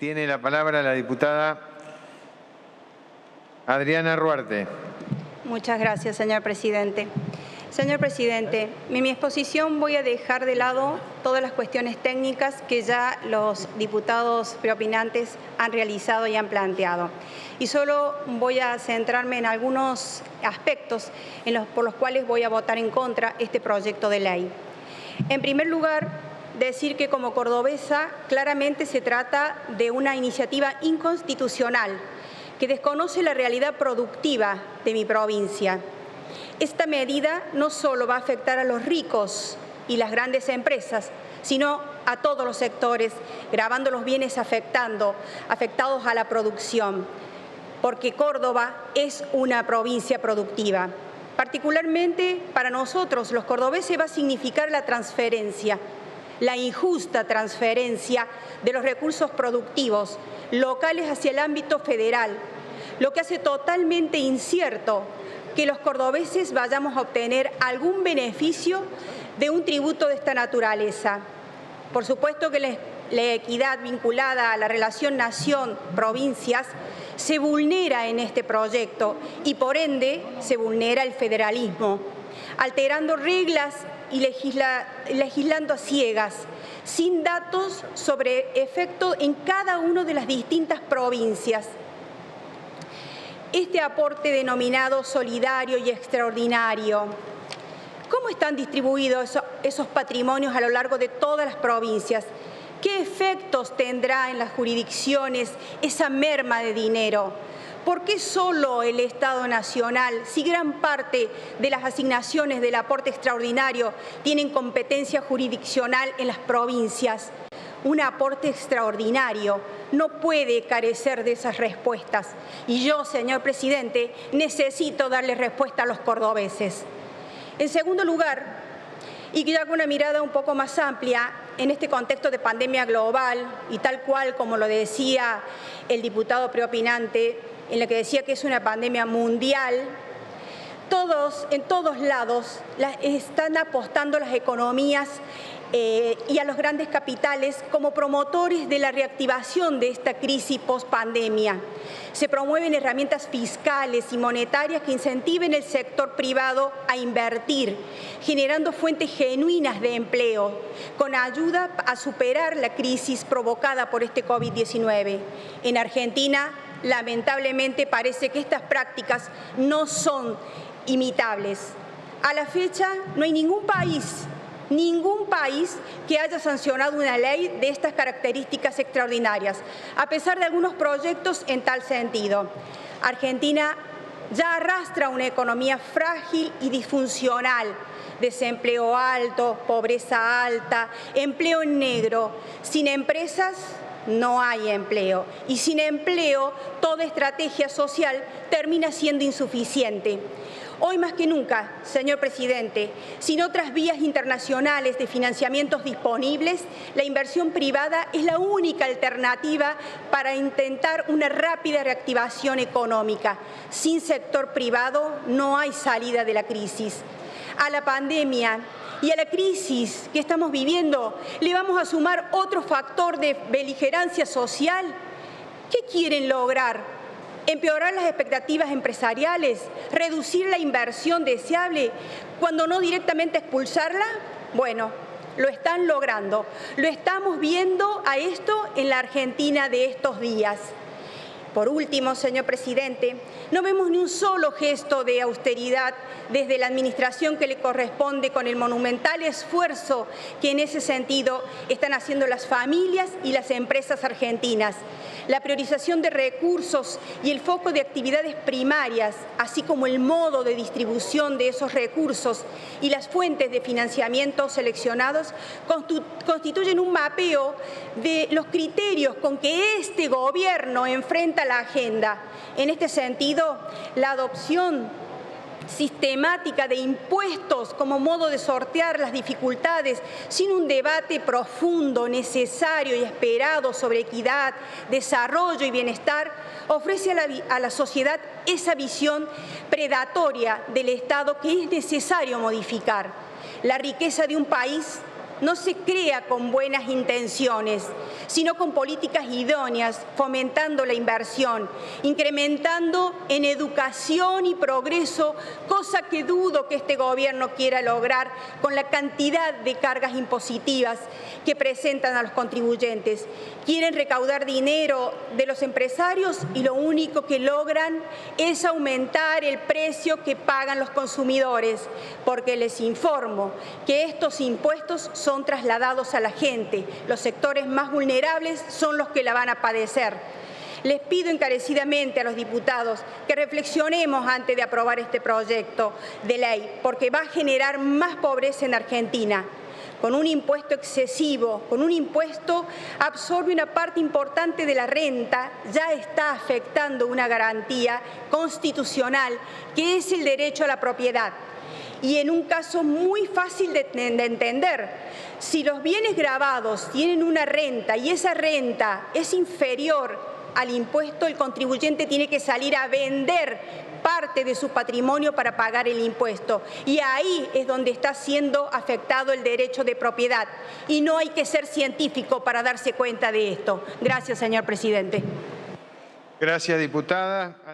Tiene la palabra la diputada Adriana Ruarte. Muchas gracias, señor presidente. Señor presidente, en mi exposición voy a dejar de lado todas las cuestiones técnicas que ya los diputados preopinantes han realizado y han planteado. Y solo voy a centrarme en algunos aspectos por los cuales voy a votar en contra este proyecto de ley. En primer lugar, decir que como cordobesa claramente se trata de una iniciativa inconstitucional que desconoce la realidad productiva de mi provincia. Esta medida no solo va a afectar a los ricos y las grandes empresas, sino a todos los sectores, gravando los bienes afectados a la producción, porque Córdoba es una provincia productiva. Particularmente para nosotros, los cordobeses, va a significar la transferencia, la injusta transferencia de los recursos productivos locales hacia el ámbito federal, lo que hace totalmente incierto que los cordobeses vayamos a obtener algún beneficio de un tributo de esta naturaleza. Por supuesto que la equidad vinculada a la relación nación-provincias se vulnera en este proyecto y por ende se vulnera el federalismo, alterando reglas y legislando a ciegas, sin datos sobre efecto en cada una de las distintas provincias. Este aporte denominado solidario y extraordinario, ¿cómo están distribuidos esos patrimonios a lo largo de todas las provincias? ¿Qué efectos tendrá en las jurisdicciones esa merma de dinero? ¿Por qué solo el Estado Nacional, si gran parte de las asignaciones del aporte extraordinario tienen competencia jurisdiccional en las provincias? Un aporte extraordinario no puede carecer de esas respuestas. Y yo, señor presidente, necesito darle respuesta a los cordobeses. En segundo lugar, y que ya con una mirada un poco más amplia, en este contexto de pandemia global y tal cual como lo decía el diputado preopinante, en la que decía que es una pandemia mundial, en todos lados están apostando las economías y a los grandes capitales como promotores de la reactivación de esta crisis post-pandemia. Se promueven herramientas fiscales y monetarias que incentiven el sector privado a invertir, generando fuentes genuinas de empleo, con ayuda a superar la crisis provocada por este COVID-19. En Argentina, lamentablemente, parece que estas prácticas no son imitables. A la fecha, no hay ningún país que haya sancionado una ley de estas características extraordinarias, a pesar de algunos proyectos en tal sentido. Argentina ya arrastra una economía frágil y disfuncional, desempleo alto, pobreza alta, empleo en negro. Sin empresas no hay empleo y sin empleo toda estrategia social termina siendo insuficiente. Hoy más que nunca, señor presidente, sin otras vías internacionales de financiamientos disponibles, la inversión privada es la única alternativa para intentar una rápida reactivación económica. Sin sector privado no hay salida de la crisis. A la pandemia y a la crisis que estamos viviendo le vamos a sumar otro factor de beligerancia social. ¿Qué quieren lograr? ¿Empeorar las expectativas empresariales? ¿Reducir la inversión deseable? ¿Cuando no directamente expulsarla? Bueno, lo están logrando. Lo estamos viendo a esto en la Argentina de estos días. Por último, señor presidente, no vemos ni un solo gesto de austeridad desde la administración que le corresponde con el monumental esfuerzo que en ese sentido están haciendo las familias y las empresas argentinas. La priorización de recursos y el foco de actividades primarias, así como el modo de distribución de esos recursos y las fuentes de financiamiento seleccionados, constituyen un mapeo de los criterios con que este gobierno enfrenta la agenda. En este sentido, la adopción sistemática de impuestos como modo de sortear las dificultades sin un debate profundo, necesario y esperado sobre equidad, desarrollo y bienestar, ofrece a la sociedad esa visión predatoria del Estado que es necesario modificar. La riqueza de un país no se crea con buenas intenciones, sino con políticas idóneas, fomentando la inversión, incrementando en educación y progreso, cosa que dudo que este gobierno quiera lograr con la cantidad de cargas impositivas que presentan a los contribuyentes. Quieren recaudar dinero de los empresarios y lo único que logran es aumentar el precio que pagan los consumidores, porque les informo que estos impuestos son trasladados a la gente. Los sectores más vulnerables son los que la van a padecer. Les pido encarecidamente a los diputados que reflexionemos antes de aprobar este proyecto de ley, porque va a generar más pobreza en Argentina. Con un impuesto excesivo, con un impuesto absorbe una parte importante de la renta, ya está afectando una garantía constitucional que es el derecho a la propiedad. Y en un caso muy fácil de entender, si los bienes gravados tienen una renta y esa renta es inferior al impuesto, el contribuyente tiene que salir a vender parte de su patrimonio para pagar el impuesto. Y ahí es donde está siendo afectado el derecho de propiedad. Y no hay que ser científico para darse cuenta de esto. Gracias, señor presidente. Gracias, diputada.